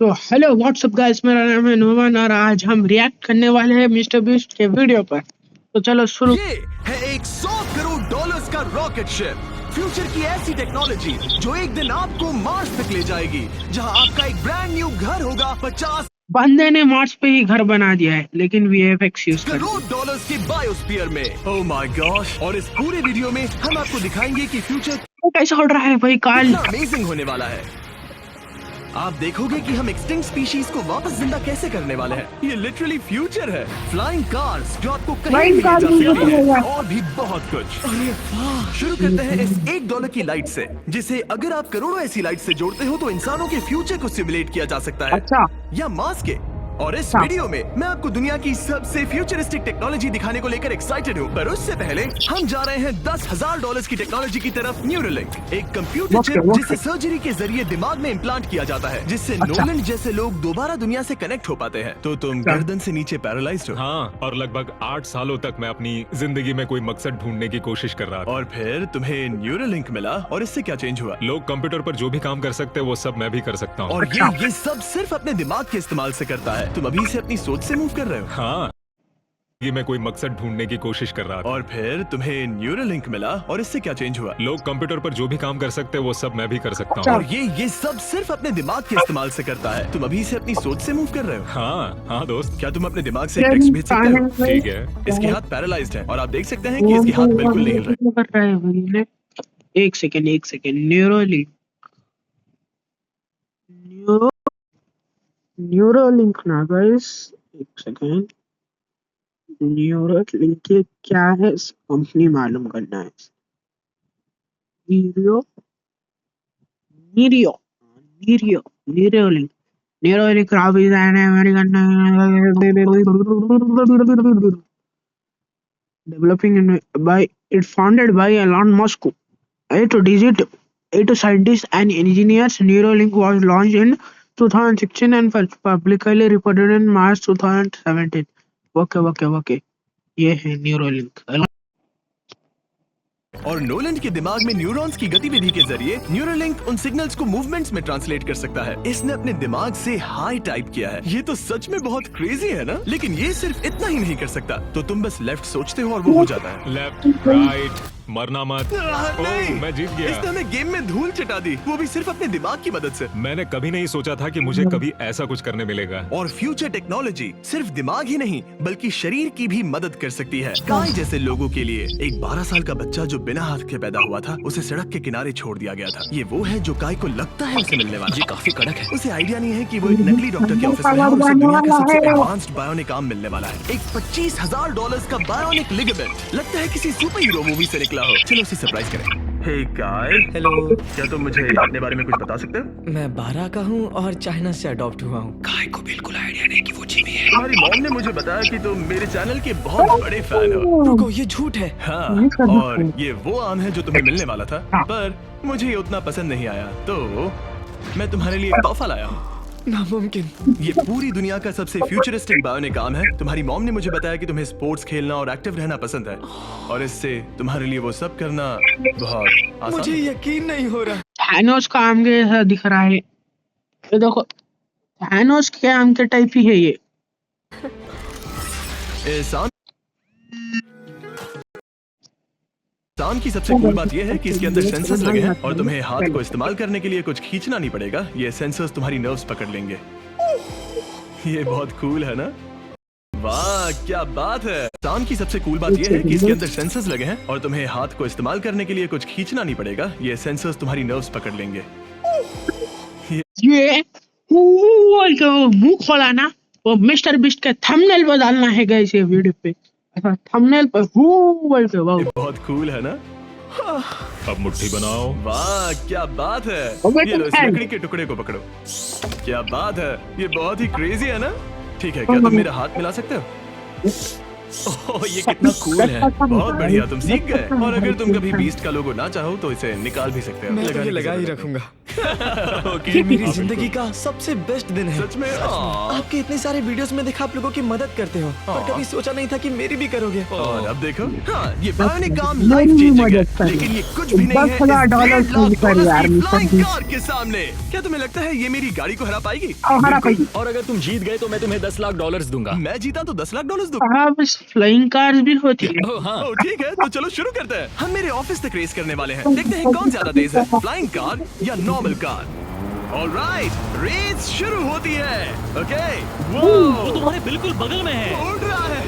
तो hello what's up guys, मेरा नाम है नोमान और आज हम रिएक्ट करने वाले हैं मिस्टर बीस्ट के वीडियो पर। तो चलो शुरू। ये है एक 100 करोड़ डॉलर्स का रॉकेट शिप, फ्यूचर की ऐसी टेक्नोलॉजी जो एक दिन आपको मार्स तक ले जाएगी, जहां आपका एक ब्रांड न्यू घर होगा 50 बंदे ने मार्स पे ही घर बना दिया है, लेकिन वीएफएक्स यूज कर करोड़ डॉलर्स के बायोस्फीयर में। Oh my gosh! और इस पूरे वीडियो में हम आपको दिखाएंगे कि फ्यूचर कैसा उड़ रहा है भाई काल। कितना अमेजिंग होने वाला है। आप देखोगे कि हम एक्सटिंक्ट स्पीशीज को वापस जिंदा कैसे करने वाले हैं। ये लिटरली फ्यूचर है। फ्लाइंग कार्स जो आपको कहीं भी ले जा सकती हैं, और भी बहुत कुछ। अरे वाह! शुरू करते हैं इस $1 की लाइट से, जिसे अगर आप करोड़ों ऐसी लाइट से जोड़ते हो तो इंसानों के फ्यूचर को सिमुलेट किया जा सकता है, अच्छा या मार्स के। और इस वीडियो में मैं आपको दुनिया की सबसे फ्यूचरिस्टिक टेक्नोलॉजी दिखाने को लेकर एक्साइटेड हूँ। पर उससे पहले हम जा रहे हैं $10,000 की टेक्नोलॉजी की तरफ। न्यूरोलिंक, एक कंप्यूटर चिप जिसे सर्जरी के जरिए दिमाग में इम्प्लांट किया जाता है, जिससे नोलैंड जैसे लोग दोबारा दुनिया से कनेक्ट हो पाते हैं। तो तुम गर्दन से नीचे पैरालाइज्ड हो। हाँ, और लगभग 8 सालों तक मैं अपनी जिंदगी में कोई मकसद ढूंढने की कोशिश कर रहा था। और फिर तुम्हें न्यूरोलिंक मिला, और इससे क्या चेंज हुआ? लोग कंप्यूटर पर जो भी काम कर सकते हैं वो सब मैं भी कर सकता हूँ। और ये सब सिर्फ अपने दिमाग के इस्तेमाल से करता है। तुम अभी से अपनी सोच से मूव कर रहे हो। हाँ, ये मैं कोई मकसद ढूंढने की कोशिश कर रहा था। और फिर तुम्हें न्यूरोलिंक मिला, और इससे क्या चेंज हुआ? लोग कंप्यूटर पर जो भी काम कर सकते हैं वो सब मैं भी कर सकता हूँ। और ये सब सिर्फ अपने दिमाग के इस्तेमाल से करता है। तुम अभी से अपनी सोच से मूव कर रहे हो। हाँ हाँ दोस्त, क्या तुम अपने दिमाग से एक टेक्स्ट भेज सकते हो? ठीक है। इसके हाथ पैरालाइज्ड है, और आप देख सकते हैं कि इसके हाथ बिल्कुल नहीं हिल रहे। कर रहा है भाई। एक सेकंड न्यूरोलिंक न्यूरोलिंक ना गाइस, एक सेकंड। न्यूरोलिंक के क्या है कंपनी मालूम करना है। नीरियो नीरियो नीरियो न्यूरोलिंक न्यूरोलिंक राबी American developing by it founded by Elon Musk. Eight scientists and engineers. Neuralink was launched in 2016 and publicly reported in March 2017. Okay. ये है Neuralink. और नोलैंड के दिमाग में न्यूरॉन्स की गतिविधि के जरिए न्यूरोलिंक उन सिग्नल्स को मूवमेंट्स में ट्रांसलेट कर सकता है। इसने अपने दिमाग से हाई टाइप किया है। ये तो सच में बहुत क्रेजी है ना? लेकिन ये सिर्फ इतना ही नहीं कर सकता। तो तुम बस लेफ्ट सोचते हो और वो हो जाता है। लेफ्ट राइट, मरना मत। नहीं, मैं जीत गया। इसने हमें गेम में धूल चटा दी, वो भी सिर्फ अपने दिमाग की मदद से। मैंने कभी नहीं सोचा था कि मुझे कभी ऐसा कुछ करने मिलेगा। और फ्यूचर टेक्नोलॉजी सिर्फ दिमाग ही नहीं बल्कि शरीर की भी मदद कर सकती है। काय जैसे लोगों के लिए एक 12 साल का बच्चा जो बिना हाथ के पैदा हुआ था, उसे सड़क के किनारे छोड़ दिया गया था। ये वो है जो काय को लगता है उसे मिलने वाला। ये काफी कड़क है। उसे आइडिया नहीं है कि वो एक नकली डॉक्टर के ऑफिस में है और उसे दुनिया का सबसे एडवांस्ड बायोनिक आर्म मिलने वाला है। एक $25,000 का बायोनिक लिगामेंट, लगता है किसी सुपर हीरो मूवी से निकला हो। चलो उसे सरप्राइज करें। हे काय, हेलो। क्या तुम मुझे अपने बारे में कुछ बता सकते हो? मैं 12 का हूँ और चाइना से अडॉप्ट हुआ हूँ। काय को बिल्कुल आइडिया नहीं कि वो जिमी है। तुम्हारी मॉम ने मुझे बताया कि तुम मेरे चैनल के बहुत बड़े फैन हो। रुको, ये झूठ है। हाँ, और ये वो आम है जो तुम्हें मिलने वाला था, पर मुझे ये उतना पसंद नहीं आया, तो मैं तुम्हारे लिए एक तोहफा लाया हूँ। नामुमकिन। ये पूरी दुनिया का सबसे फ्यूचरिस्टिक बायोनिक आर्म है। तुम्हारी मॉम ने मुझे बताया कि तुम्हें स्पोर्ट्स खेलना और एक्टिव रहना पसंद है, और इससे तुम्हारे लिए वो सब करना बहुत आसान मुझे है। यकीन यकीन नहीं हो रहा। थैनोस का आम के जैसा दिख रहा है। ये देखो, थैनोस के आम के टाइप ही है ये। आर्म की सबसे कूल बात यह है कि इसके अंदर सेंसर्स लगे हैं, और तुम्हें हाथ को इस्तेमाल करने के लिए कुछ खींचना नहीं पड़ेगा। ये सेंसर्स तुम्हारी नर्व्स पकड़ लेंगे। ये बहुत कूल है ना? वाह, क्या बात है। आर्म की सबसे कूल बात यह है कि इसके अंदर सेंसर्स लगे हैं, और तुम्हें हाथ को इस्तेमाल करने के लिए कुछ खींचना नहीं पड़ेगा। ये सेंसर्स तुम्हारी नर्व्स पकड़ लेंगे। ये मुंह खोला ना, वो मिस्टर बीस्ट के थंबनेल पर डालना है गाइस ये वीडियो पे। अच्छा, थंबनेल पर बोल के वाह, ये बहुत कूल है ना? अब मुट्ठी बनाओ। वाह, क्या बात है। ये लो, इस लकड़ी के टुकड़े को पकड़ो। क्या बात है, ये बहुत ही क्रेजी है ना? ठीक है, क्या तुम मेरा हाथ मिला सकते हो? ओह, ये कितना कूल है। बहुत बढ़िया, तुम सीख गए। और अगर तुम कभी बीस्ट का लोगो ना चाहो तो इसे निकाल भी सकते हो। मैं तो ये लगा ही रखूंगा। ये मेरी जिंदगी का सबसे बेस्ट दिन है। सच में? आपके इतने सारे वीडियोस में देखा आप लोगों की मदद करते हो, पर कभी सोचा नहीं था कि मेरी भी करोगे। और अब देखो, हाँ, ये बायोनिक काम मेरी लाइफ भी चेंजिंग मदद है, करो। लेकिन ये कुछ भी नहीं है इस $10,000 $1.5 यार, की मिस्टर फ्लाइंग बीस्ट। कार के सामने। क्या तुम्हें लगता है ये मेरी गाड़ी को हरा पाएगी? हरा पाएगी। और अगर तुम जीत गए तो मैं तुम्हें $10,00,000 दूंगा। मैं जीता तो $10,00,000 दूंगा। हाँ, बस फ्लाइंग कार्स भी होती है। ओह हाँ, ओह, ठीक है, तो चलो शुरू करते हैं। हम मेरे ऑफिस तक रेस करने वाले हैं। देखते हैं कौन ज्यादा तेज है, फ्लाइंग कार या नॉर्मल कार। ऑलराइट, रेस शुरू होती है। ओके, वो तुम्हारे बिल्कुल बगल में है। उड़ रहा है।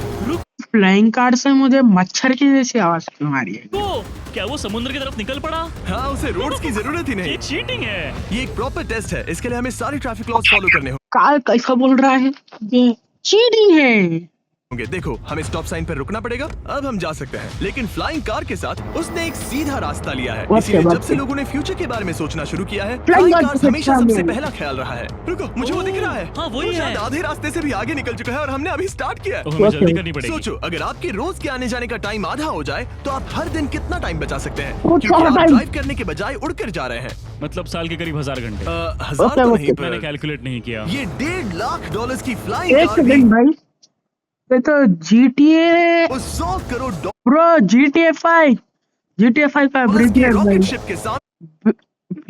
फ्लाइंग कार से मुझे मच्छर की जैसी आवाज क्यों आ रही है? वो क्या वो समुद्र की तरफ निकल पड़ा? हाँ, उसे रोड्स की जरूरत ही ये नहीं। चीटिंग है। ये एक प्रॉपर टेस्ट है, इसके लिए हमें सारे ट्रैफिक लॉज फॉलो करने कार कैसा बोल रहा है? ये चीटिंग है। होंगे। देखो, हमें स्टॉप साइन पर रुकना पड़ेगा। अब हम जा सकते हैं, लेकिन फ्लाइंग कार के साथ उसने एक सीधा रास्ता लिया है। Okay, इसीलिए जब से okay. लोगों ने फ्यूचर के बारे में सोचना शुरू किया है, Flying फ्लाइंग car कार्स के हमेशा सामने। सबसे पहला ख्याल रहा है। रुको, मुझे वो दिख रहा है। हाँ, वही वो है। शायद आधे रास्ते से भी आगे निकल चुका है और हमने अभी स्टार्ट किया तो है। हमें Okay. जल्दी करनी पड़ेगी। सोचो, अगर आपके रोज के आने जाने का टाइम आधा हो जाए तो आप हर दिन कितना टाइम बचा सकते हैं, वो क्योंकि सारा आप time। ड्राइव करने के बजाय उड़कर जा रहे हैं। मतलब साल के करीब 1000 घंटे। 1000 Okay, तो okay. नहीं, मैंने पर कैलकुलेट नहीं किया। ये $1.5 की फ्लाइंग एक कार भी सेकंड भाई, ये तो GTA उस 100 करोड़ ब्रो, GTA 5 का डॉलर्स ब्रिज की है भाई। रॉकेट शिप के साथ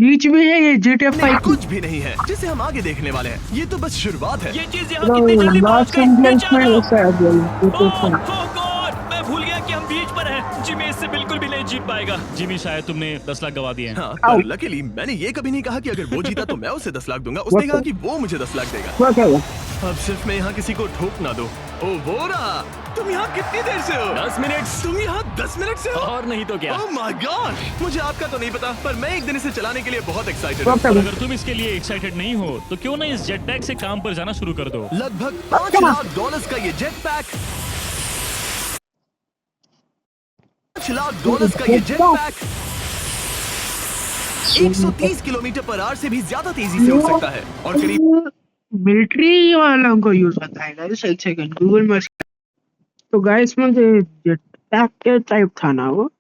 बीच में है ये GTA 5 कुछ भी नहीं है जिसे हम आगे देखने वाले हैं। ये तो बस शुरुआत है। ये चीज यहाँ कितनी जल्दी लॉस पहुंच गई। एंजल्स नीचे में आ जाओ। ऐसा है भाई, GTA 5। ओह गॉड, मैं भूल गया कि हम बीच पर हैं। जिमी इससे बिल्कुल भी नहीं जीत पाएगा। जिमी शायद तुमने 10 लाख गवा दिए हैं। हाँ, पर लकीली मैंने ये कभी नहीं कहा कि अगर वो जीता तो मैं उसे 10 लाख दूंगा। उसने कहा कि वो मुझे 10 लाख देगा। वो क्या हुआ? अब सिर्फ मैं यहाँ किसी को ठोक ना दो। ओ वो रहा, तुम यहाँ कितनी देर से हो? 10 मिनट तुम यहाँ 10 मिनट से हो? और नहीं तो क्या। ओह माय गॉड, मुझे आपका तो नहीं पता, पर मैं एक दिन इसे चलाने के लिए बहुत एक्साइटेड वो हूँ। क्या और हुआ? अगर तुम इसके लिए एक्साइटेड नहीं हो तो क्यों ना इस जेट पैक से काम पर जाना शुरू कर दो। लगभग $5 लाख का ये जेट पैक, $5 लाख का ये jet pack 130 kilometre per hour से भी ज्यादा तेजी से उड़ सकता है और करीब मिलिट्री वालों को यूज होता है गाइस। एक सेकंड, गूगल में। तो गाइस में जेट पैक के टाइप था ना, वो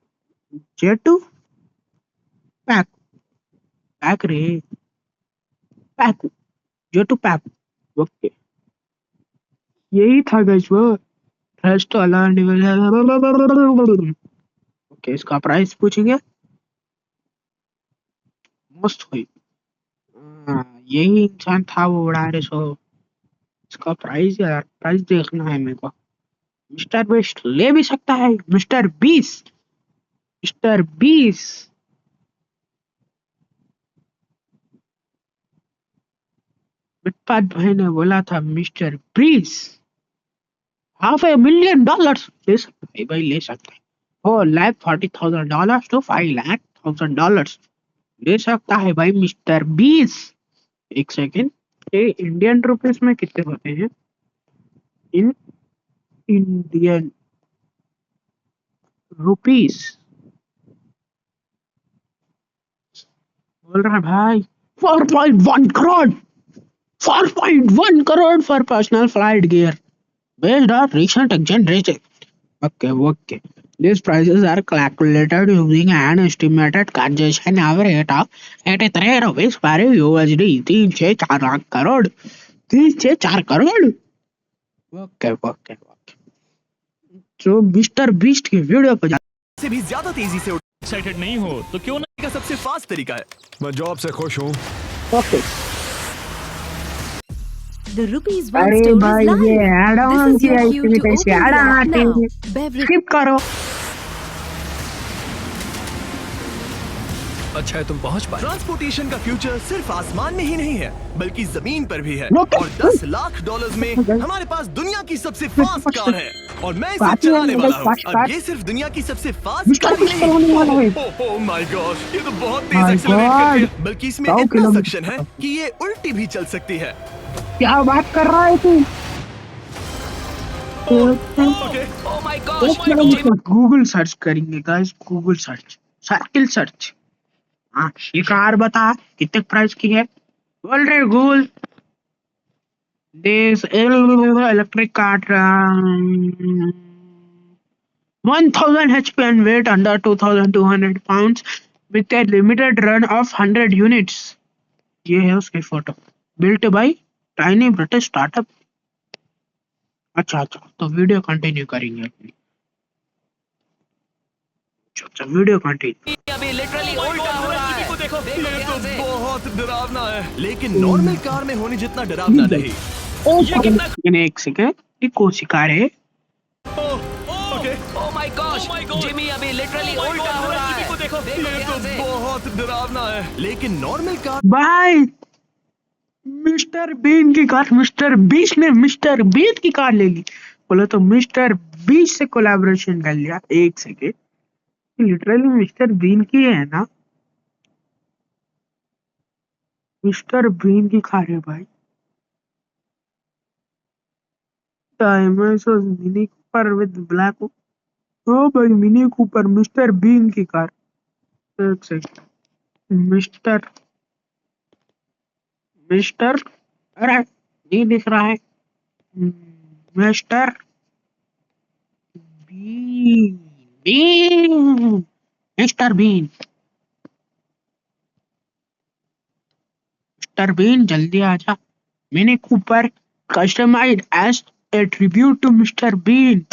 जेट पैक पैक रे पैक जेट पैक। ओके, यही था गाइस वो। थ्रस्ट वाला ओके, इसका प्राइस पूछेंगे। मस्त हुई। यही इंसान था वो उड़ा रहे सो। इसका प्राइस यार, प्राइस देखना है मेरे को। मिस्टर बीस्ट ले भी सकता है। मिस्टर बीस्ट बिटपात भाई ने बोला था मिस्टर बीस्ट $500,000 ले सकता है भाई, ले सकता है। $440,000 to $500,000 ले सकता है भाई मिस्टर बीस्ट। एक सेकेंड, ये इंडियन रुपीस में कितने होते हैं? इन इंडियन रुपीस बोल रहा है भाई 4.1 crore 4.1 crore for personal flight gear based on recent exchange rate. Okay. These prices are calculated using an estimated congestion rate of 83 rupees per USD. 3 से 4 करोड़ 3 से 4 करोड़। ओके। तो मिस्टर बीस्ट की वीडियो पे से भी ज्यादा तेजी से उड़ने एक्साइटेड नहीं हो तो क्यों ना का सबसे फास्ट तरीका है। मैं जॉब से खुश हूँ। ओके। The rupees one अरे store भाई, is live. ये ऐड This ऑन is किया your इसमें cue to कैसे open ऐड the app आते now. हैं? Beverage स्किप करो। अच्छा है तुम पहुंच पाए। ट्रांसपोर्टेशन का फ्यूचर सिर्फ आसमान में ही नहीं है, बल्कि जमीन पर भी है। Rocket. और $10 लाख में हमारे पास दुनिया की सबसे फास्ट कार है और मैं इसे बाकी चलाने वाले वाला हूँ। fast अब car। ये सिर्फ दुनिया की सबसे फास्ट मिस्टर कार ही बीस्ट होने वाला है। नहीं। ओह माय गॉड, ये तो बहुत तेज My एक्सेलरेट God। करती है, बल्कि इसमें 100 इतना किलोमीटर। सक्शन है कि ये उल्टी भी चल सकती है। क्या बात कर रहा है तू? Oh my god. Google search करेंगे guys, Google search, circle search. हाँ, ये कार बता कितने प्राइस की है? बोल रहे Google. This electric car 1000 HP and weight under 2200 pounds with a limited run of 100 units. ये है उसकी photo, built by tiny British startup. अच्छा तो वीडियो कंटिन्यू करेंगे अपनी। अच्छा वीडियो कंटिन्यू। अभी लिटरली उल्टा हो रहा है। को देखो, देखो ये ध्यान तो से। बहुत डरावना है, लेकिन नॉर्मल कार में होने जितना डरावना नहीं। ये कितना मैंने एक सेकंड ये कौन सी कार है? Okay, oh my gosh, Oh my God। Jimmy अभी लिटरली Oh my उल्टा God, हो रहा जिमी है। को देखो। देखो ये ध्यान तो से। बहुत डरावना है, लेकिन नॉर्मल कार भाई मिस्टर बीन की कार, मिस्टर बीस ने मिस्टर बीन की कार ले ली। बोले तो मिस्टर बीस से कोलैबोरेशन कर लिया। एक सेकेंड, लिटरली मिस्टर बीन की है ना? मिस्टर बीन की कार है भाई। Mini Cooper with black. ओ भाई मिनी कूपर मिस्टर बीन की कार। एक सेकेंड, मिस्टर मिस्टर अरे नहीं दिख रहा है। Mister Bean Bean Mister Bean Mister Bean जल्दी आजा। Mini Cooper customized as a tribute to Mister Bean.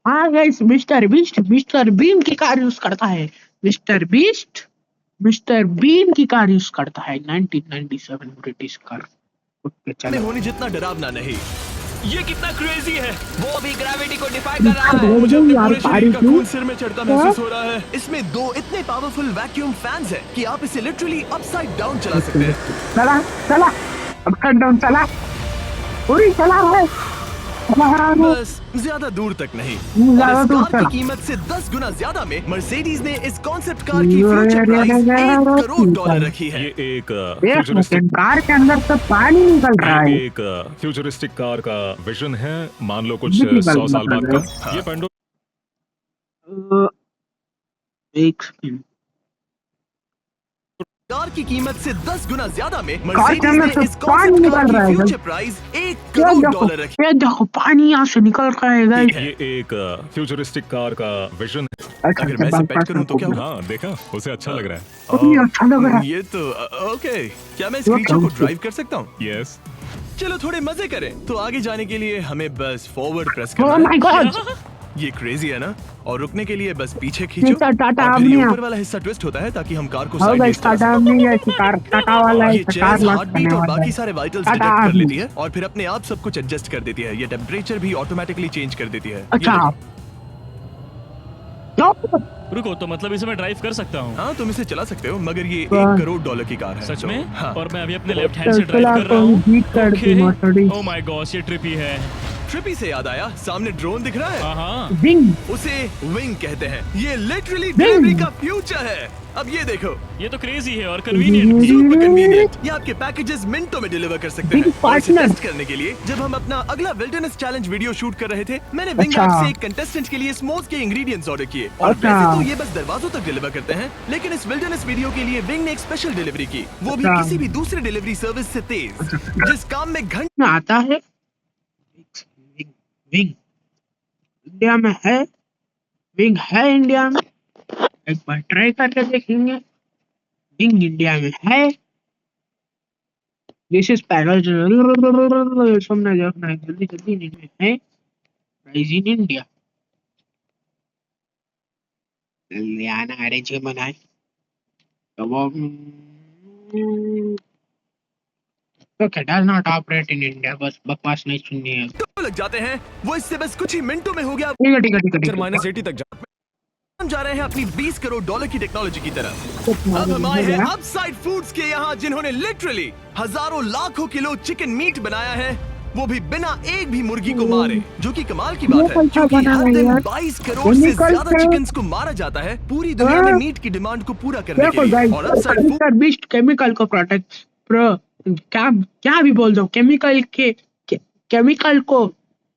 हाँ guys, Mister Beast Mister Bean की कार यूज करता है। मिस्टर बीस्ट मिस्टर बीन की कार यूज करता है 1997 ब्रिटिश कार। ओके में चलो। होने जितना डरावना नहीं। ये कितना क्रेजी है। वो अभी ग्रेविटी को डिफाई कर रहा है। मुझे अपने पूरे शरीर का तारीफ खून सिर में चढ़ता महसूस हो रहा है। इसमें दो इतने पावरफुल वैक्यूम फैंस हैं कि आप इसे लिटरली अपसाइड डाउन चला सकते हैं। चला चला अपसाइड डाउन चला, पूरी चला है। बस ज्यादा दूर तक नहीं। ज्यादा और इस दूर कार चला। की कीमत से 10 गुना ज्यादा में मर्सिडीज ने इस कॉन्सेप्ट कार की फ्यूचर प्राइस $1 करोड़ रखी है। ये एक एक फ्यूचरिस्टिक सेकंड, कार के अंदर से पानी निकल रहा है। एक फ्यूचरिस्टिक कार का विजन है, मान लो कुछ बिल्कुल 100 साल बाद बता का। ये पेंडो एक सेकंड, कार की कीमत से 10 गुना ज्यादा में कार के मर्सिडीज अंदर ने से इस पानी कॉन्सेप्ट कार निकल की रहा है फ्यूचर प्राइस $1 ये करोड़ देखो, रखी ये देखो पानी यहाँ से निकल रहा है गाइस। ये एक फ्यूचरिस्टिक कार का विजन है। अच्छा अगर मैं इसे पेट करूं तो क्या होगा? हाँ देखा, उसे अच्छा लग रहा है। काफी अच्छा लग रहा है। ये तो ओके। क्या मैं इस क्रीचर को ड्राइव कर सकता हूँ? यस, चलो थोड़े मजे करें। तो आगे जाने के लिए हमें बस फॉरवर्ड प्रेस ओह करना माय है। गॉड, ये क्रेजी है ना? और रुकने के लिए बस पीछे खींचो टाटा टाटा और फिर ये हमने ऊपर वाला हिस्सा ट्विस्ट होता है ताकि हम कार को हो साइड गई में चला टाटा हमने ऐसी कार टाटा वाला ये है, कार चेयर्स लॉक हार्ट करने बीट और वाला बाकी है। सारे वाइटल्स टाटा डिटेक्ट कर आदमी। लेती है और फिर अपने आप सब कुछ एडजस्ट कर देती है। ये टेम्परेचर भी ऑटोमेटिकली चेंज कर देती है। ये अच्छा देखो। रुको, तो मतलब इसे मैं ड्राइव कर सकता हूँ? हाँ तुम इसे चला सकते हो, मगर ये वाह। $1 करोड़ की कार है। सच तो, में? हाँ। और मैं अभी अपने लेफ्ट हैंड से चला ड्राइव कर तो रहा हूँ। बीट कर दी मर्सिडीज। ओह माय गॉश, ये ट्रिपी है। ट्रिपी से याद आया, सामने ड्रोन दिख रहा है? हाँ हाँ। विंग उसे विंग कहते हैं। ये लिटरली डिलीवरी का फ्यूचर है। अब ये देखो, ये तो क्रेजी है और कन्वीनियंट। Super convenient. ये आपके पैकेजेस मिनटों में डिलीवर कर सकते हैं। Big और इसे partner। टेस्ट करने के लिए जब हम अपना अगला विल्डरनेस चैलेंज वीडियो शूट कर रहे थे, मैंने विंग अच्छा। ऐप से एक कंटेस्टेंट के लिए स्मोक के इंग्रेडिएंट्स ऑर्डर किए। और अच्छा। वैसे तो ये बस दरवाजों तक डिलीवर करते हैं, लेकिन इस विल्डरनेस वीडियो के लिए विंग ने एक स्पेशल डिलीवरी की, वो भी अच्छा। किसी भी दूसरे डिलीवरी सर्विस से तेज, जिस काम में घंटे में आता है। विंग विंग इंडिया में है, विंग है इंडिया में। एक बार ट्राई करके देखेंगे। विंग इंडिया में है। दिस इज पैकेज सामने देखना है, जल्दी जल्दी इंडिया में है। प्राइस इन इंडिया जल्दी आना, अरेंज के बनाए तो वो okay does not operate in India. बस बकवास नहीं सुननी है। लग जाते हैं, वो इससे बस कुछ ही मिनटों में हो गया। ठीक है ठीक है ठीक है, ठीक है। -80 तक हम जा रहे हैं अपनी $20 करोड़ की टेक्नोलॉजी की तरफ। अब हम आए हैं अपसाइड फूड्स के यहाँ, जिन्होंने लिटरली हजारों लाखों किलो चिकन मीट बनाया है, वो भी बिना एक भी मुर्गी को मारे, जो कि कमाल की बात है कैसा क्योंकि बना हर है दिन यार? 22 करोड़ से केमिकल ज्यादा से- चिकन्स को मारा जाता है पूरी दुनिया में मीट की डिमांड को पूरा करने के देखो लिए। गाइस, और upside food mister beast chemical को प्रोटेक्ट प्रो क्या क्या भी बोल दो, केमिकल के केमिकल को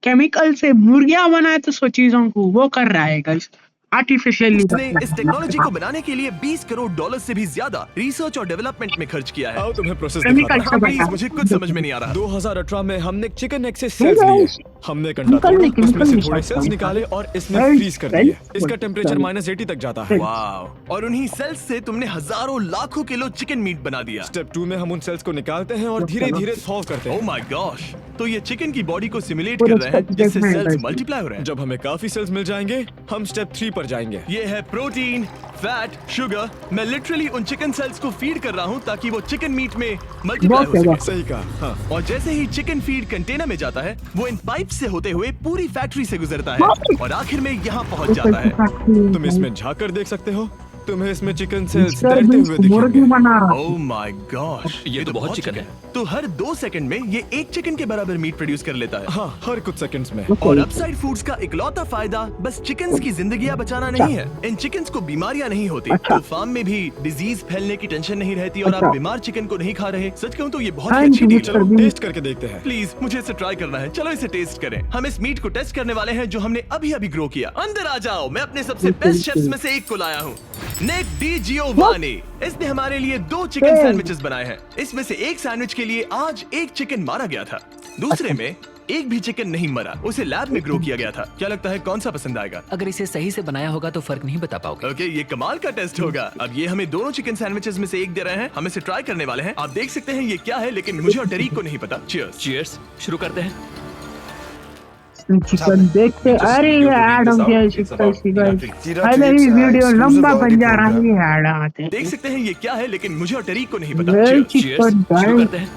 केमिकल से मुर्गियां बनाए तो सो चीजों को वो कर रहा है गाइस। आर्टिफिशियली उसने इस टेक्नोलॉजी को बनाने के लिए 20 करोड़ डॉलर से भी ज्यादा रिसर्च और डेवलपमेंट में खर्च किया है। आओ तुम्हें प्रोसेस केमिकल दिखाता हूं। से प्लीज, बता। मुझे कुछ समझ में नहीं आ रहा। 2018 में हमने चिकन एग से सेल्स लिए। हमने एक अंडा निकल तोड़ा, निकल उसमें से निकल थोड़े निकल सेल्स निकल। निकाले और इसमें सेल्स, फ्रीज कर सेल्स, दिए। इसका सेल्स, टेम्परेचर सेल्स। -80 तक जाता है। वाव! और उन्हीं सेल्स से तुमने हजारों लाखों किलो चिकन मीट बना दिया। स्टेप 2 में हम उन सेल्स को निकालते हैं और धीरे धीरे सॉल्व करते ओह हैं। My gosh! तो ये चिकन की बॉडी को सिमुलेट पूरा कर रहे हैं स्टेप जिससे देखना है सेल्स guys। मल्टीप्लाई हो रहे हैं। जब हमें काफी सेल्स मिल जाएंगे हम स्टेप 3 पर जाएंगे। ये है प्रोटीन, फैट, शुगर। मैं लिटरली उन चिकन सेल्स को फीड कर रहा हूँ ताकि वो चिकन मीट में मल्टीप्लाई हो बहुत सके। सही कहा। हाँ। और जैसे ही चिकन फीड कंटेनर में जाता है, वो इन पाइप से होते हुए पूरी फैक्ट्री से गुजरता है और आखिर में यहाँ पहुँच जाता है। तुम इसमें झाँक कर देख सकते हो। तुम्हें इसमें चिकन सेल्स सर तैरते हुए मुर्गी दिखेंगे। बना रहा है। Oh my gosh! ये तो बहुत चिकन है। तो हर 2 सेकंड में ये एक चिकन के बराबर मीट प्रोड्यूस कर लेता है। हाँ, हर कुछ सेकंड्स में। और अपसाइड फूड्स का इकलौता फायदा बस चिकन्स की जिंदगियां बचाना नहीं है। इन चिकन्स को बीमारियां नहीं होती, तो फार्म में भी डिजीज फैलने की टेंशन नहीं रहती और आप अच्छा। बीमार चिकन को नहीं खा रहे। सच कहूं तो ये बहुत हाँ, ही अच्छी जी, डील सर, है। जी। टेस्ट करके देखते हैं। प्लीज, मुझे इसे ट्राई करना है। चलो इसे टेस्ट करें। हम इस मीट को टेस्ट करने वाले हैं जो हमने अभी अभी ग्रो किया। अंदर आ जाओ, मैं अपने सबसे बेस्ट शेफ्स में से एक को लाया हूँ, निक डी जियोवानी। इसने हमारे लिए 2 चिकन सैंडविचेस बनाए हैं। इसमें से एक सैंडविच के लिए आज एक चिकन मारा गया था, दूसरे में एक भी चिकन नहीं मरा। उसे लैब में ग्रो किया गया था। क्या लगता है कौन सा पसंद आएगा? अगर इसे सही से बनाया होगा तो फर्क नहीं बता पाओगे। ओके, ये कमाल का टेस्ट होगा। अब ये हमें दोनों चिकन सैंडविचेस में से एक दे रहे हैं। हम इसे ट्राई करने वाले हैं। आप देख सकते हैं ये क्या है, लेकिन मुझे और डेरिक को नहीं पता। चीयर्स। चीयर्स, शुरू करते हैं। चिकन देखते, अरे ये ऐड हो गया अरे ये वीडियो लंबा बन जा रहा है, ये ऐड आते हैं। देख सकते हैं ये क्या है, लेकिन मुझे और डेरिक को नहीं पता। Well Cheers। चिकन शुरू गाइस, करते हैं।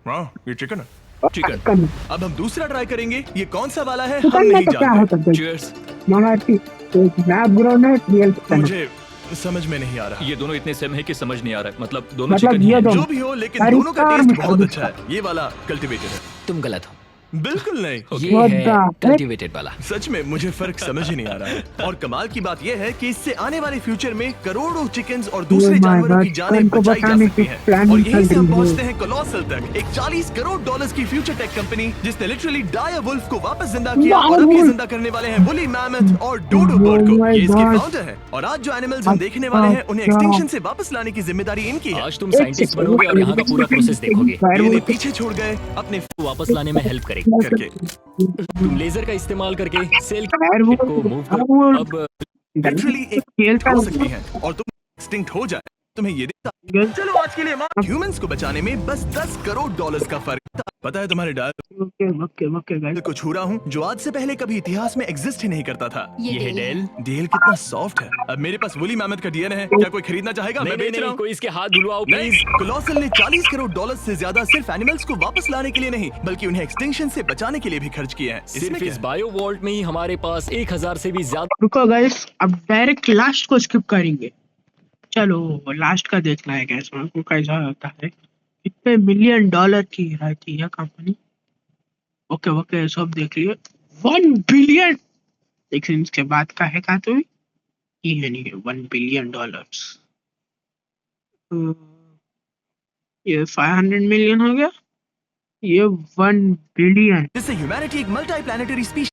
हाँ, ये चिकन है। चिकन अब हम दूसरा ट्राई करेंगे। ये कौन सा वाला है हम चिकन में नहीं तो क्या हो जानते। सकता है? चीयर्स। मराठी एक लैब ग्रोन है, रियल चिकन। मुझे समझ में नहीं आ रहा। ये दोनों इतने सेम है कि समझ नहीं आ रहा है। मतलब दोनों मतलब चिकन ही ये है। दोनों जो भी हो, लेकिन अरे दोनों का कार टेस्ट में बहुत खा अच्छा है। ये वाला कल्टीवेटेड है। तुम गलत हो। बिल्कुल नहीं। ये What है the heck? कल्टीवेटेड वाला। सच में मुझे फर्क समझ ही नहीं आ रहा है। और कमाल की बात यह है कि इससे आने वाले फ्यूचर में करोड़ों चिकन्स और दूसरे Oh my जानवरों की God, जानें चिकन को बचाई जा बचाने सकती की हैं। planning और यहीं से चल हम रही है। पहुंचते हैं कोलोसल तक, एक $40 करोड़ की फ्यूचर टेक कंपनी जिसने लिटरली डायर वुल्फ को वापस जिंदा किया और अब ये जिंदा करने वाले हैं वुली मैमथ और डोडो बर्ड Oh को। my ये इसके God. फाउंडर हैं और आज जो एनिमल्स हम देखने वाले हैं उन्हें अच्छा। एक्सटिंक्शन से वापस लाने की जिम्मेदारी इनकी है। आज तुम साइंटिस्ट बनोगे और यहाँ का पूरा प्रोसेस देखोगे। ये इन्हें पीछे छोड़ गए अपने वापस लाने में हेल्प करेगी। करके। तुम लेजर का इस्तेमाल करके सेल Firewall- को मूव Firewall- कर। अब लिटरली एक खेलता हो हूँ। सकती हैं और तुम एक्सटिंक्ट हो जाए। तुम्हें ये देखता। चलो आज के लिए ह्यूमंस को बचाने में बस $10 करोड़ का फर्क था। पता है तुम्हारे डायल ओके गाइस, को छू रहा हूँ जो आज से पहले कभी इतिहास में एग्जिस्ट ही नहीं करता था। ये है डेल। डीएल कितना सॉफ्ट है। अब मेरे पास वुली मैमथ का डीएनए है। क्या कोई खरीदना चाहेगा? मैं बेच रहा हूँ। कोई इसके हाथ धुलवाओ नहीं, प्लीज। कोलोसल ने $40 करोड़ से ज्यादा सिर्फ एनिमल्स को वापस लाने के लिए नहीं, बल्कि उन्हें एक्सटिंक्शन से बचाने के लिए भी खर्च किए हैं। इसमें सिर्फ क्या इस है? बायो वॉल्ट में ही हमारे पास 1000 से भी ज्यादा। रुको गाइस, अब डायरेक्ट लास्ट को स्किप करेंगे। चलो लास्ट का देखना है कैसा को कैसा होता है। कितने $1 बिलियन की रहती है कंपनी। ओके ओके, सब देख लिए। 1 बिलियन, लेकिन इसके बाद का है का तो ये है नहीं, $1 बिलियन। ये 500 मिलियन हो गया, ये 1 बिलियन। जिससे ह्यूमैनिटी एक मल्टी प्लैनेटरी स्पीशीज।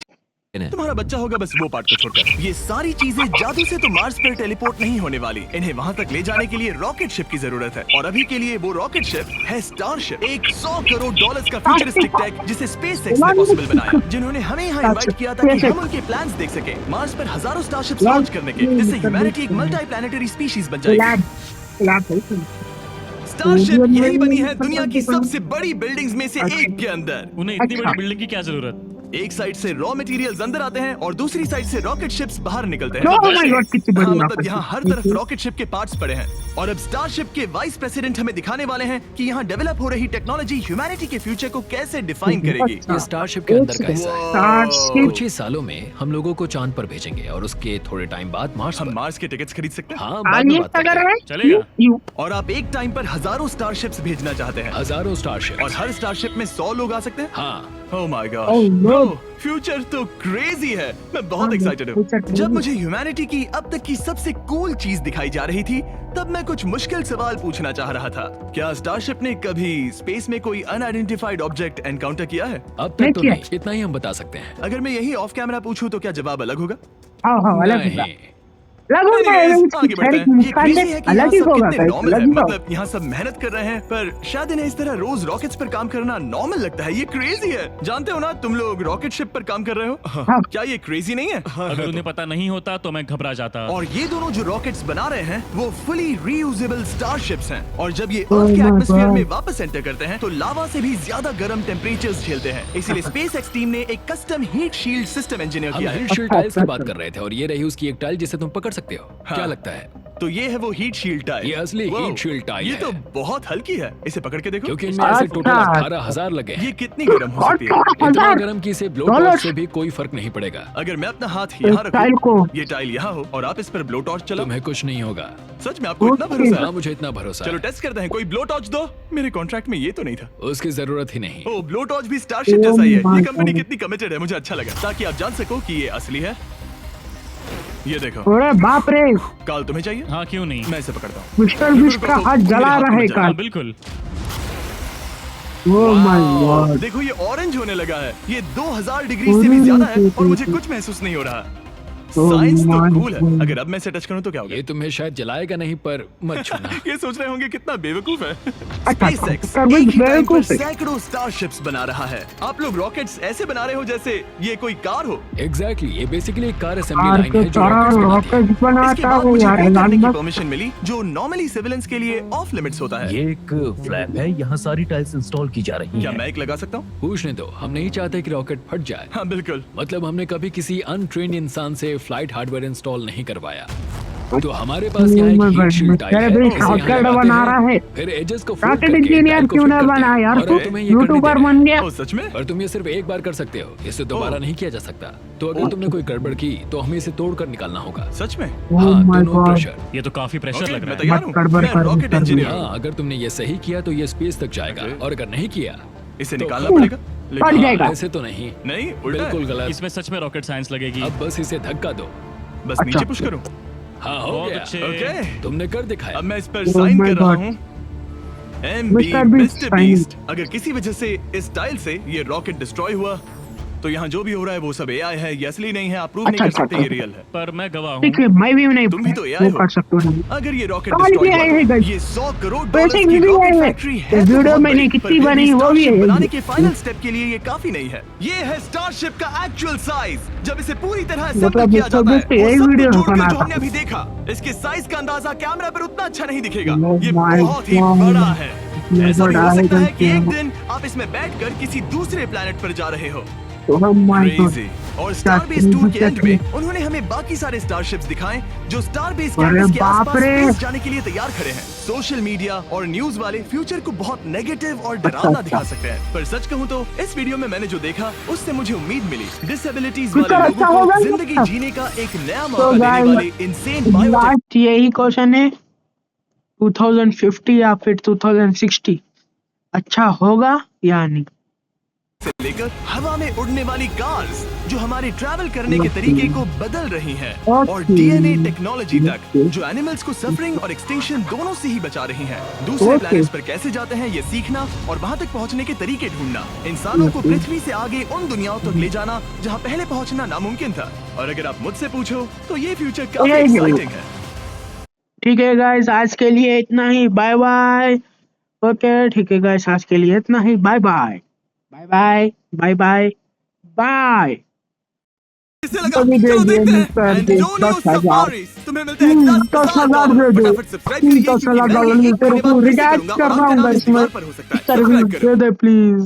तुम्हारा बच्चा होगा बस वो पार्ट को छोड़कर। ये सारी चीजें जादू से तो मार्स पर टेलीपोर्ट नहीं होने वाली। इन्हें वहां तक ले जाने के लिए रॉकेट शिप की जरूरत है और अभी के लिए वो रॉकेट शिप है स्टारशिप, एक $100 करोड़ का फ्यूचरिस्टिक टेक जिसे स्पेसएक्स ने पॉसिबल बनाया, जिन्होंने हमें यहाँ इनवाइट किया था कि हम उनके प्लान्स देख सके मार्स पर हजारों स्टारशिप्स लॉन्च करने के, जिससे ह्यूमैनिटी एक मल्टी प्लैनेटरी स्पीशीज बन जाएगी। स्टारशिप यही बनी है दुनिया की सबसे बड़ी बिल्डिंग्स में से एक के अंदर। उन्हें इतनी बड़ी बिल्डिंग की क्या जरूरत? एक साइड से रॉ मटेरियल्स अंदर आते हैं और दूसरी साइड से रॉकेट शिप्स बाहर निकलते हैं। Oh my God, कितनी बड़ी हाँ, यहाँ मतलब पर यहाँ हर तरफ रॉकेट शिप के पार्ट्स पड़े हैं और अब स्टारशिप के वाइस प्रेसिडेंट हमें दिखाने वाले हैं कि यहाँ डेवलप हो रही टेक्नोलॉजी ह्यूमैनिटी के फ्यूचर को कैसे डिफाइन करेगी। ये स्टारशिप के अंदर का हिस्सा है। Starship। कुछ ही सालों में हम लोगों को चांद पर भेजेंगे और उसके थोड़े टाइम बाद मार्स हम पर। मार्स के टिकट्स खरीद सकते हैं। हाँ, बाद में बात करते हैं। चलेगा। और आप एक टाइम पर हजारों स्टारशिप्स भेजना चाहते हैं हजारों स्टारशिप। और हर स्टारशिप में 100 लोग आ सकते हैं। हाँ, oh my Oh God no, future तो क्रेजी है। मैं बहुत एक्साइटेड हूँ। future crazy। जब मुझे ह्यूमैनिटी की अब तक की सबसे कूल चीज दिखाई जा रही थी, तब मैं कुछ मुश्किल सवाल पूछना चाह रहा था। क्या स्टारशिप ने कभी स्पेस में कोई अनआइडेंटिफाइड ऑब्जेक्ट एनकाउंटर किया है? अब तक तो देखिए। नहीं, इतना ही हम बता सकते हैं। अगर मैं यही ऑफ कैमरा पूछूं तो क्या जवाब अलग होगा? हाँ अलग होगा। नहीं, अलग होगा, Anyways, आगे बढ़ते हैं। ये crazy है कि अलग ही यहाँ सब होगा कितने guys, normal अलग है। ही होगा। मतलब यहाँ सब मेहनत कर रहे हैं, पर शायद इन्हें इस तरह रोज रॉकेट्स पर काम करना नॉर्मल लगता है। ये क्रेजी है। जानते हो ना, तुम लोग रॉकेट शिप पर काम कर रहे हो। हाँ। क्या ये क्रेजी नहीं है? अगर उन्हें पता नहीं होता तो मैं घबरा जाता। और ये दोनों जो रॉकेट्स बना रहे हैं वो फुली रीयूजेबल स्टारशिप्स हैं। और जब ये Oh अर्थ के my एटमॉस्फेयर God। में वापस एंटर करते हैं तो लावा से भी ज्यादा गर्म टेम्परेचर्स झेलते हैं। इसीलिए स्पेस एक्स टीम ने एक custom heat shield system engineer हम किया है। हीट शील्ड टाइल्स की बात कर रहे थे और ये रही उसकी एक टाइल जिसे तुम पकड़ सकते हो। हाँ। क्या लगता है? तो ये है वो हीट शील्ड टाइल। ये असली Wow, heat shield टाइल ये है। तो बहुत हल्की है। इसे पकड़ के देखो। क्योंकि इनमें ऐसे टोटल अच्छा। 18,000 लगे ये हैं। कितनी गर्म हो सकती है? इतना 18,000 गर्म कि इसे ब्लो डॉलर। टॉर्च से भी कोई फर्क नहीं पड़ेगा। अगर मैं अपना हाथ यहाँ टाइल रखूं, को। ये टाइल यहाँ हो और आप इस पर ब्लो टॉर्च चलाओ, तुम्हें कुछ नहीं होगा। सच में आपको इतना Okay। भरोसा हाँ, है? मुझे इतना भरोसा चलो है। टेस्ट करते हैं। कोई ब्लो टॉर्च दो। मेरे कॉन्ट्रैक्ट में ये तो नहीं था। उसकी जरूरत ही नहीं। ओ, ब्लो टॉर्च भी स्टारशिप Oh जैसा ही है। my ये कंपनी God। कितनी कमिटेड है, मुझे अच्छा लगा, ताकि आप जान सको कि ये असली है। ये देखो। अरे बाप रे, काल तुम्हें चाहिए? हाँ क्यों नहीं। मैं इसे पकड़ता हूँ। मिस्टर बीस्ट का हाथ जला रहा है हाँ काल। बिल्कुल। ओह माय वाह, गॉड। देखो ये ऑरेंज होने लगा है। ये 2000 डिग्री से भी ज्यादा है और मुझे कुछ महसूस नहीं हो रहा। साइंस तो my कूल है। God। अगर अब मैं इसे टच करूं तो क्या होगा? ये तुम्हें शायद जलाएगा नहीं, पर मत छूना। ये सोच रहे होंगे कितना बेवकूफ है। अच्छा, SpaceX तरबूज एक ही टाइम पर बेवकूफ है। सैकड़ों स्टारशिप्स बना रहा है। आप लोग रॉकेट्स ऐसे बना रहे हो जैसे ये कोई कार हो। एग्जैक्टली, ये बेसिकली एक कार असेंबली कार लाइन के है जो सारा rockets बनाती है। रॉकेट इसके बनाता बाद हूँ मुझे यार, वो करने की एलन परमिशन मिली जो नॉर्मली सिविलियंस के लिए ऑफ लिमिट्स होता है। ये एक फ्लैप है, यहाँ सारी टाइल्स इंस्टॉल की जा रही क्या हैं। मैं एक लगा सकता हूँ? पूछने दो, हम नहीं चाहते कि रॉकेट फट जाए। हाँ बिल्कुल। मतलब हमने कभी किसी अनट्रेन्ड इंसान से फ्लाइट हार्डवेयर इंस्टॉल नहीं करवाया। तो हमारे पास यहाँ एक हीट शील्ड टाइल है। तेरे इसे यहाँ रॉकेट लगाते बना हैं, रहा है। फिर एजेस को फोल्ड रॉकेट करके इंजीनियर टाइल को क्यों फिट ना करते बना हैं। यार, और तू अब तुम्हें ये करने यूट्यूबर देना है। बन गया। ओ सच में? पर तुम ये सिर्फ एक बार कर सकते हो, इसे दोबारा ओह। नहीं किया जा सकता। तो अगर तुमने कोई गड़बड़ की तो हमें इसे तोड़कर निकालना होगा। सच में? ओह हाँ, माय दोनों गॉड। प्रेशर। ये तो काफी प्रेशर ओके, लग मैं रहा है। तैयार हूँ। गड़बड़ मैं कर, रॉकेट कर इंजीनियर हूँ। हाँ, अगर तुमने ये सही किया तो ये स्पेस तक जाएगा ओके। और अगर नहीं किया इसे तो निकालना पड़ेगा। फट लेकिन जाएगा। ऐसे तो नहीं, नहीं, उल्टा है। बिल्कुल गलत। इसमें सच में रॉकेट साइंस लगेगी। अब बस इसे धक्का दो। बस अच्छा। नीचे पुश करूँ। हाँ, हो बहुत गया। अच्छे। ओके, तुमने कर दिखाया। अब मैं इस पर Oh साइन my कर रहा God। हूँ। Mr. Beast mister sign। Beast. अगर किसी वजह से इस टाइल से ये रॉकेट डिस्ट्रॉय हुआ तो यहाँ जो भी हो रहा है वो सब एआई है, ये असली नहीं है। आप प्रूव नहीं अच्छा, कर सकते अच्छा, ये रियल है। पर मैं गवाह ठीक हूँ। है, मैं भी नहीं तुम भी तो AI वो हो। कर सकता हूँ। अगर ये रॉकेट काल भी डिस्ट्रॉय आए हुआ, हैं guys। ये 100 करोड़ वैसे डॉलर्स की भी रॉकेट आए हैं। फैक्ट्री है। ये तो वीडियो बहुत मैंने बड़ी, कितनी पर बनी, वो भी Starship है। बनाने के फाइनल स्टेप के लिए ये काफी नहीं है। ये है स्टारशिप का एक्चुअल साइज। जब इसे पूरी तरह असेंबल मतलब किया Mr. जाता है, Beast वो यही सब वीडियो कुछ जोड़कर जो बनाता हमने है। अभी देखा, इसके साइज का अंदाजा कैमरा पर उतना अच्छा नहीं दिखेगा। Oh ये my बहुत ही God। बड़ा है। ये ऐसा भी बड़ा हो है सकता है कि एक guys। दिन आप इसमें बैठकर किसी दूसरे प्लेनेट पर जा रहे हो। ओह माय गॉड। Crazy। और स्टारबेस टूर के एंड में उन्होंने हमें बाकी सारे स्टारशिप्स दिखाए जो स्टारबेस अरे कैंपस के बाप आसपास रे। स्पेस जाने के लिए तैयार खड़े हैं। सोशल मीडिया और न्यूज वाले फ्यूचर को बहुत नेगेटिव और डरावना दिखा सकते हैं, पर सच कहूं तो इस वीडियो में मैंने जो देखा उससे मुझे उम्मीद मिली। डिसेबिलिटीज फ्यूचर वाले अच्छा लोगों होगा को ना? जिंदगी जीने का एक नया तो मौका देने guys, वाले इंसेन बायोटेक लास्ट यही क्वेश्चन है, 2050 या फिर 2060 अच्छा होगा या नहीं? से लेकर हवा में उड़ने वाली कार्स जो हमारे ट्रैवल करने के तरीके को बदल रही हैं, और डीएनए टेक्नोलॉजी तक जो एनिमल्स को सफरिंग और एक्सटिंक्शन दोनों से ही बचा रही हैं। दूसरे प्लैनेट्स पर कैसे जाते हैं ये सीखना और वहां तक पहुंचने के तरीके ढूंढना, इंसानों को पृथ्वी से आगे उन दुनियाओं तक ले जाना जहां पहले पहुंचना नामुमकिन था। और अगर आप मुझसे पूछो तो ये फ्यूचर काफी एक्साइटिंग है। ठीक है गाइस, आज के लिए इतना ही। Bye bye. ओके ठीक है गाइस, आज के लिए इतना ही। Bye bye bye bye bye bye bye. इससे लगा अभी दे चलो दिए देखते हैं Mister And best don't know 10,000। safaris। तुम्हें मिलते हैं 10,000 दे दो। फटाफट सब्सक्राइब करिए क्योंकि मैं $10,000 ये तेरे को धन्यवाद फिर से रिचार्ज करूंगा कर और रहा आपका हूँ नाम गाइस इस दीवार मैं। पर हो सकता है। सब्सक्राइब करो। दे दे प्लीज।